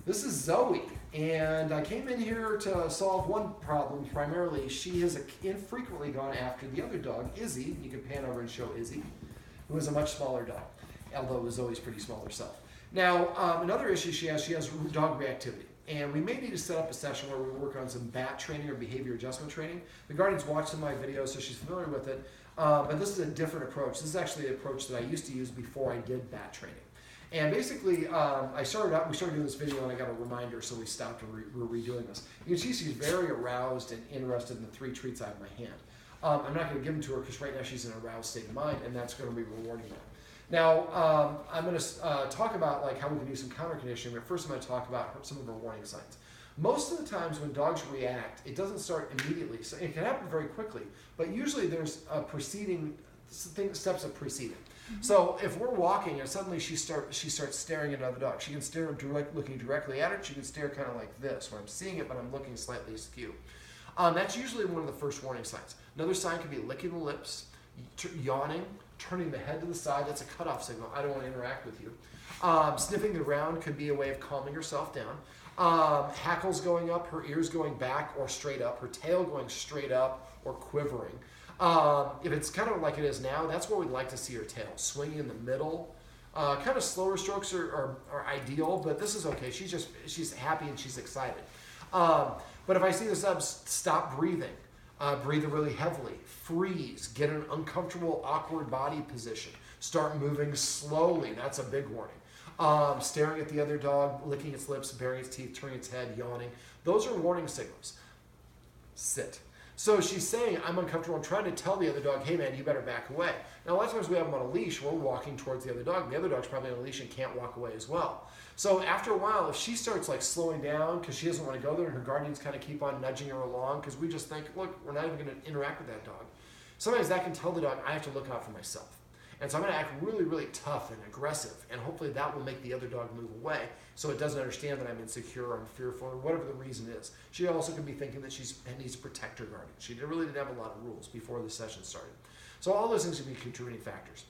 This is Zoey, and I came in here to solve one problem primarily. She has infrequently gone after the other dog, Izzy. You can pan over and show Izzy, who is a much smaller dog, although Zoey's pretty small herself. Now, another issue she has dog reactivity. And we may need to set up a session where we work on some BAT training or behavior adjustment training. The Guardian's watched some of my videos, so she's familiar with it. But this is a different approach. This is actually the approach that I used to use before I did BAT training. And basically, we started doing this video and I got a reminder, so we stopped and we're redoing this. You can see she's very aroused and interested in the 3 treats I have in my hand. I'm not going to give them to her because right now she's in an aroused state of mind, and that's going to be rewarding her. Now, I'm going to talk about how we can do some counter conditioning, but first I'm going to talk about some of our warning signs. Most of the times when dogs react, it doesn't start immediately. So it can happen very quickly, but usually there's steps of preceding. Mm-hmm. So if we're walking and suddenly she starts staring at another dog, she can stare looking directly at it. She can stare kind of like this, where I'm seeing it, but I'm looking slightly askew. That's usually one of the first warning signs. Another sign could be licking the lips, yawning, turning the head to the side. That's a cutoff signal. I don't want to interact with you. Sniffing the ground could be a way of calming herself down. Hackles going up, her ears going back or straight up, her tail going straight up or quivering. If it's kind of like it is now, that's where we'd like to see her tail. Swinging in the middle. Kind of slower strokes are ideal, but this is okay. She's happy and she's excited. But if I see this stop breathing. Breathe really heavily, freeze, get in an uncomfortable, awkward body position, start moving slowly, that's a big warning. Staring at the other dog, licking its lips, baring its teeth, turning its head, yawning. Those are warning signals. Sit. So she's saying, I'm uncomfortable. I'm trying to tell the other dog, hey man, you better back away. Now a lot of times we have them on a leash, we're walking towards the other dog. The other dog's probably on a leash and can't walk away as well. So after a while, if she starts slowing down because she doesn't want to go there and her guardians kind of keep on nudging her along because we just think, look, we're not even going to interact with that dog. Sometimes that can tell the dog, I have to look out for myself. And so I'm going to act really, really tough and aggressive, and hopefully that will make the other dog move away so it doesn't understand that I'm insecure or I'm fearful or whatever the reason is. She also could be thinking that she needs to protect her guardian. She really didn't have a lot of rules before the session started. So all those things can be contributing factors.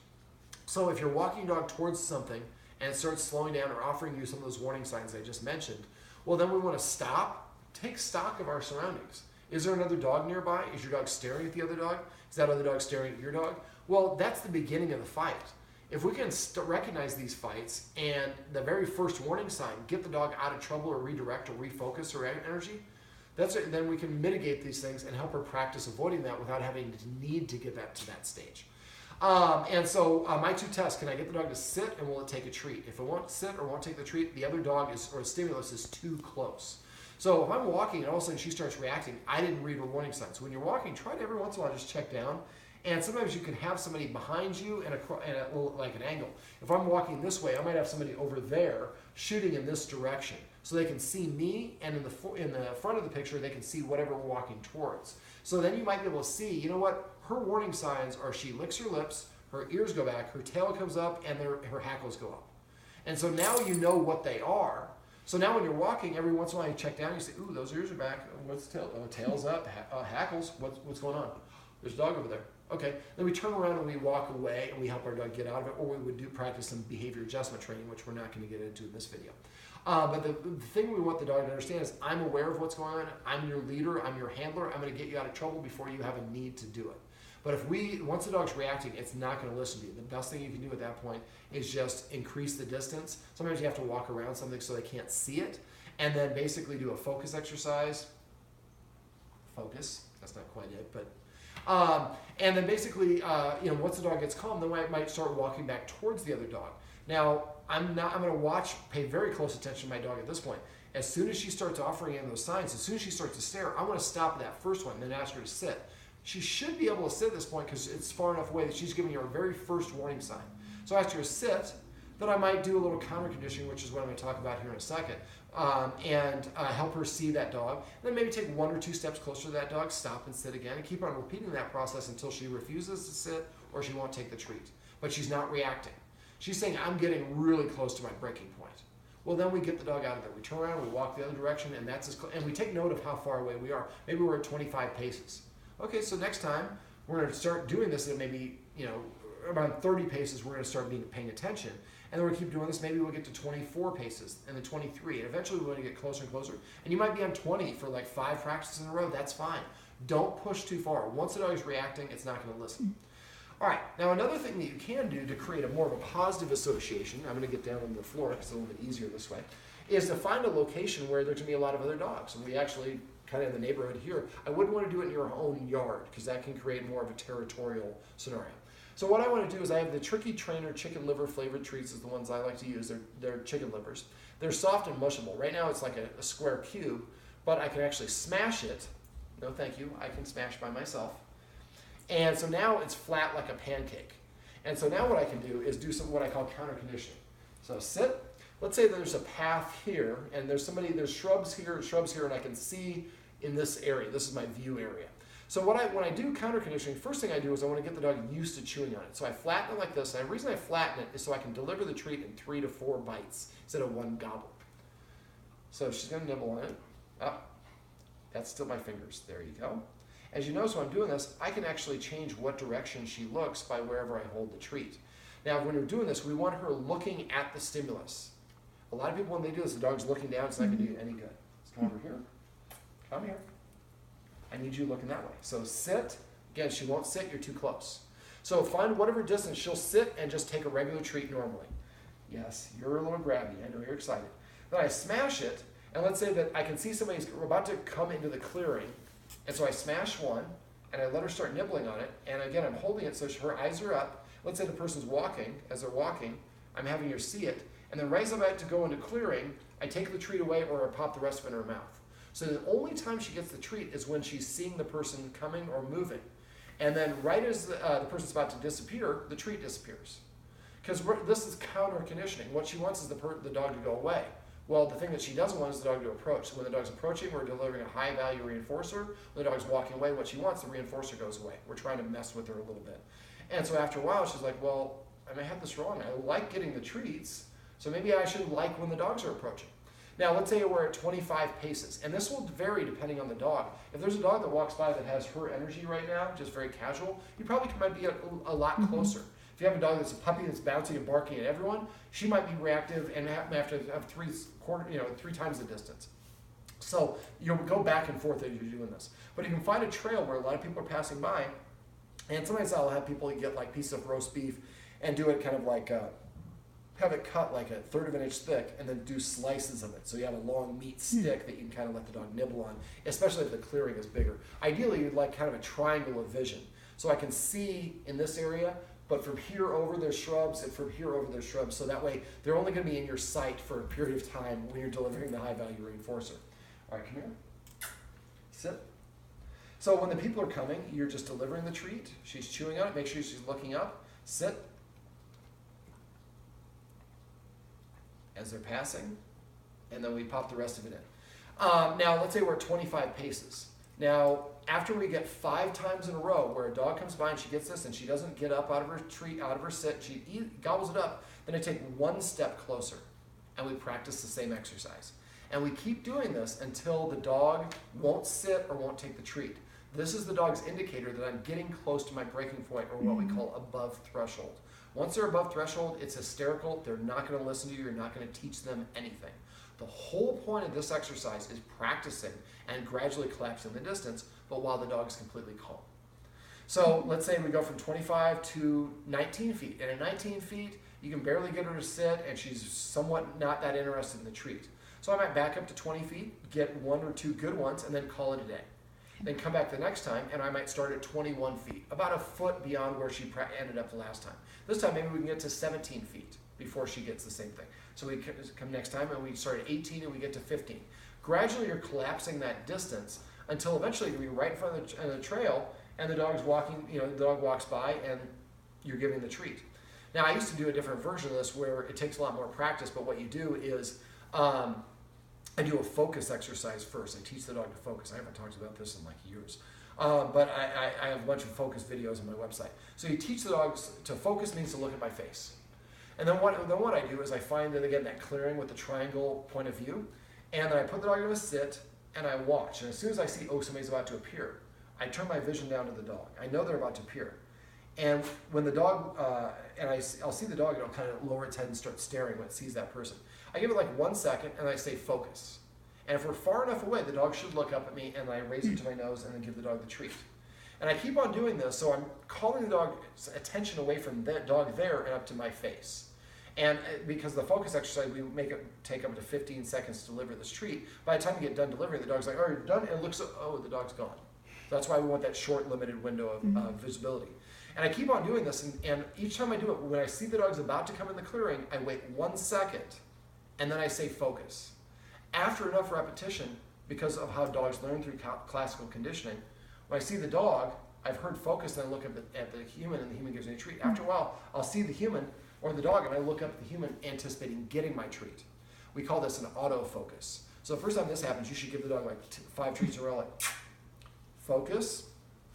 So if you're walking your dog towards something and it starts slowing down or offering you some of those warning signs I just mentioned, well then we want to stop, take stock of our surroundings. Is there another dog nearby? Is your dog staring at the other dog? Is that other dog staring at your dog? Well, that's the beginning of the fight. If we can recognize these fights and the very first warning sign, get the dog out of trouble or redirect or refocus her energy, then we can mitigate these things and help her practice avoiding that without having to need to get that to that stage. And so my 2 tests, can I get the dog to sit and will it take a treat? If it won't sit or won't take the treat, the other dog or the stimulus is too close. So if I'm walking and all of a sudden she starts reacting, I didn't read her warning signs. So when you're walking, try to every once in a while just check down. And sometimes you can have somebody behind you and like an angle. If I'm walking this way, I might have somebody over there shooting in this direction. So they can see me, and in the front of the picture, they can see whatever we're walking towards. So then you might be able to see, you know what, her warning signs are she licks her lips, her ears go back, her tail comes up, and her hackles go up. And so now you know what they are. So now when you're walking, every once in a while you check down, you say, ooh, those ears are back. What's the tail? Oh, tail's up, hackles, what's going on? There's a dog over there. Okay, then we turn around and we walk away and we help our dog get out of it, or we would practice some behavior adjustment training, which we're not going to get into in this video. But the thing we want the dog to understand is I'm aware of what's going on. I'm your leader. I'm your handler. I'm going to get you out of trouble before you have a need to do it. But once the dog's reacting, it's not going to listen to you. The best thing you can do at that point is just increase the distance. Sometimes you have to walk around something so they can't see it, and then basically do a focus exercise. Focus, that's not quite it, but and then basically, once the dog gets calm, then I might start walking back towards the other dog. Now, I'm going to pay very close attention to my dog at this point. As soon as she starts offering in those signs, as soon as she starts to stare, I want to stop that first one and then ask her to sit. She should be able to sit at this point because it's far enough away that she's giving her very first warning sign. So I ask her to sit. Then I might do a little counter conditioning, which is what I'm going to talk about here in a second, and help her see that dog. And then maybe take 1 or 2 steps closer to that dog, stop and sit again, and keep on repeating that process until she refuses to sit or she won't take the treat. But she's not reacting. She's saying, I'm getting really close to my breaking point. Well, then we get the dog out of there. We turn around, we walk the other direction, and and we take note of how far away we are. Maybe we're at 25 paces. Okay, so next time we're going to start doing this at maybe, around 30 paces. We're going to start paying attention. And then we'll keep doing this. Maybe we'll get to 24 paces and then 23. And eventually we're going to get closer and closer. And you might be on 20 for like 5 practices in a row. That's fine. Don't push too far. Once the dog is reacting, it's not going to listen. All right. Now, another thing that you can do to create a more of a positive association, I'm going to get down on the floor because it's a little bit easier this way, is to find a location where there's going to be a lot of other dogs. And we actually, kind of in the neighborhood here, I wouldn't want to do it in your own yard because that can create more of a territorial scenario. So what I want to do is I have the Tricky Trainer chicken liver flavored treats is the ones I like to use. They're chicken livers. They're soft and mushable. Right now it's like a square cube, but I can actually smash it. No, thank you. I can smash by myself. And so now it's flat like a pancake. And so now what I can do is do some what I call counter conditioning. So sit. Let's say there's a path here, and there's shrubs here, and I can see in this area. This is my view area. So when I do counter conditioning, first thing I do is I want to get the dog used to chewing on it. So I flatten it like this, and the reason I flatten it is so I can deliver the treat in 3 to 4 bites instead of 1 gobble. So she's going to nibble on it. Oh, that's still my fingers. There you go. As you notice when I'm doing this, I can actually change what direction she looks by wherever I hold the treat. Now, when we're doing this, we want her looking at the stimulus. A lot of people, when they do this, the dog's looking down. It's not going to do you any good. Let's come over here. Come here. I need you looking that way. So sit. Again, she won't sit. You're too close. So find whatever distance. She'll sit and just take a regular treat normally. Yes, you're a little grabby. I know you're excited. Then I smash it, and let's say that I can see somebody's about to come into the clearing, and so I smash one, and I let her start nibbling on it, and again, I'm holding it so her eyes are up. Let's say the person's walking. As they're walking, I'm having her see it, and then right as I'm about to go into clearing, I take the treat away or I pop the rest of it in her mouth. So the only time she gets the treat is when she's seeing the person coming or moving. And then right as the person's about to disappear, the treat disappears. Because this is counter conditioning. What she wants is the dog to go away. Well, the thing that she doesn't want is the dog to approach. So when the dog's approaching, we're delivering a high value reinforcer. When the dog's walking away, what she wants, the reinforcer goes away. We're trying to mess with her a little bit. And so after a while, she's like, well, I may have this wrong. I like getting the treats, so maybe I should like when the dogs are approaching. Now, let's say we're at 25 paces, and this will vary depending on the dog. If there's a dog that walks by that has her energy right now, just very casual, you probably might be a lot closer. If you have a dog that's a puppy that's bouncing and barking at everyone, she might be reactive and have to have 3 times the distance. So you'll go back and forth as you're doing this. But you can find a trail where a lot of people are passing by, and sometimes I'll have people get like pieces of roast beef and do it kind of like have it cut like a 1/3 of an inch thick and then do slices of it. So you have a long meat stick that you can kind of let the dog nibble on, especially if the clearing is bigger. Ideally, you'd like kind of a triangle of vision. So I can see in this area, but from here over there's shrubs and from here over there's shrubs. So that way they're only going to be in your sight for a period of time when you're delivering the high value reinforcer. All right, come here. Sit. So when the people are coming, you're just delivering the treat. She's chewing on it. Make sure she's looking up. Sit. As they're passing, and then we pop the rest of it in. Now, let's say we're at 25 paces. Now, after we get 5 times in a row where a dog comes by and she gets this and she doesn't get up out of her treat, out of her sit, she gobbles it up, then I take 1 step closer, and we practice the same exercise. And we keep doing this until the dog won't sit or won't take the treat. This is the dog's indicator that I'm getting close to my breaking point, or what we call above threshold. Once they're above threshold, it's hysterical. They're not going to listen to you. You're not going to teach them anything. The whole point of this exercise is practicing and gradually collapsing the distance, but while the dog is completely calm. So let's say we go from 25 to 19 feet. And at 19 feet, you can barely get her to sit, and she's somewhat not that interested in the treat. So I might back up to 20 feet, get 1 or 2 good ones, and then call it a day. Then come back the next time, and I might start at 21 feet, about a foot beyond where she ended up the last time. This time, maybe we can get to 17 feet before she gets the same thing. So we come next time, and we start at 18, and we get to 15. Gradually, you're collapsing that distance until eventually you're right in front of the trail, and the dog's walking. The dog walks by, and you're giving the treat. Now, I used to do a different version of this where it takes a lot more practice, but what you do is I do a focus exercise first. I teach the dog to focus. I haven't talked about this in like years. But I have a bunch of focus videos on my website. So you teach the dogs to focus means to look at my face. And then what I do is I find that, again, that clearing with the triangle point of view. And then I put the dog in a sit, and I watch. And as soon as I see, somebody's about to appear, I turn my vision down to the dog. I know they're about to appear. And when the dog, I'll see the dog, it'll kind of lower its head and start staring when it sees that person. I give it like 1 second and I say focus. And if we're far enough away, the dog should look up at me and I raise it to my nose and then give the dog the treat. And I keep on doing this, so I'm calling the dog's attention away from that dog there and up to my face. And because the focus exercise, we make it take up to 15 seconds to deliver this treat. By the time you get done delivering, the dog's like, oh, you're done, and looks, oh, the dog's gone. That's why we want that short, limited window of visibility. And I keep on doing this, and each time I do it, when I see the dog's about to come in the clearing, I wait 1 second, and then I say focus. After enough repetition, because of how dogs learn through classical conditioning, when I see the dog, I've heard focus, then I look at the human, and the human gives me a treat. After a while, I'll see the human or the dog, and I look up at the human, anticipating getting my treat. We call this an autofocus. So the first time this happens, you should give the dog like 5 treats in a row, like focus,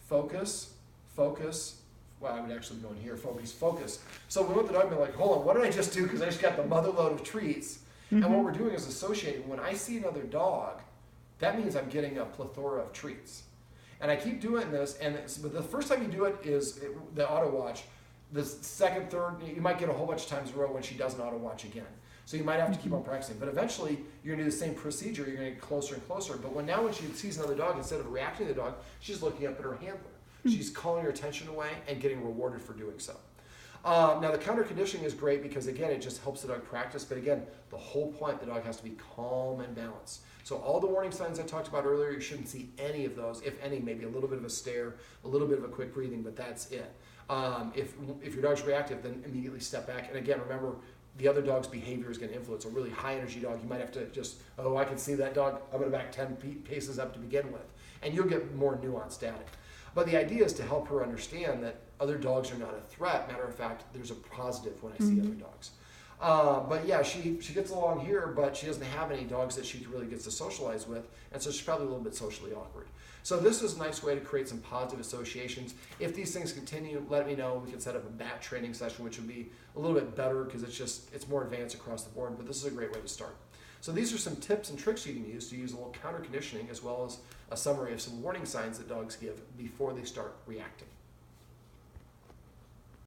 focus, focus. Well, I would actually go in here, focus, focus. So we want the dog to be like, hold on, what did I just do? Because I just got the mother load of treats. And what we're doing is associating. When I see another dog, that means I'm getting a plethora of treats. And I keep doing this, but the first time you do it is the auto watch. The second, third, you might get a whole bunch of times in a row when she doesn't auto watch again. So you might have to keep on practicing. But eventually, you're going to do the same procedure. You're going to get closer and closer. But when she sees another dog, instead of reacting to the dog, she's looking up at her handler. She's calling her attention away and getting rewarded for doing so. Now, the counter conditioning is great because, again, it just helps the dog practice. But again, the whole point, the dog has to be calm and balanced. So all the warning signs I talked about earlier, you shouldn't see any of those. If any, maybe a little bit of a stare, a little bit of a quick breathing, but that's it. If your dog's reactive, then immediately step back. And again, remember, the other dog's behavior is going to influence. A really high energy dog, you might have to just, I can see that dog, I'm going to back 10 paces up to begin with. And you'll get more nuanced at it. But the idea is to help her understand that other dogs are not a threat. Matter of fact, there's a positive when I see other dogs. But yeah, she gets along here, but she doesn't have any dogs that she really gets to socialize with, and so she's probably a little bit socially awkward. So this is a nice way to create some positive associations. If these things continue, let me know. We can set up a bat training session, which would be a little bit better because it's more advanced across the board, but this is a great way to start. So these are some tips and tricks you can use to use a little counter conditioning, as well as a summary of some warning signs that dogs give before they start reacting.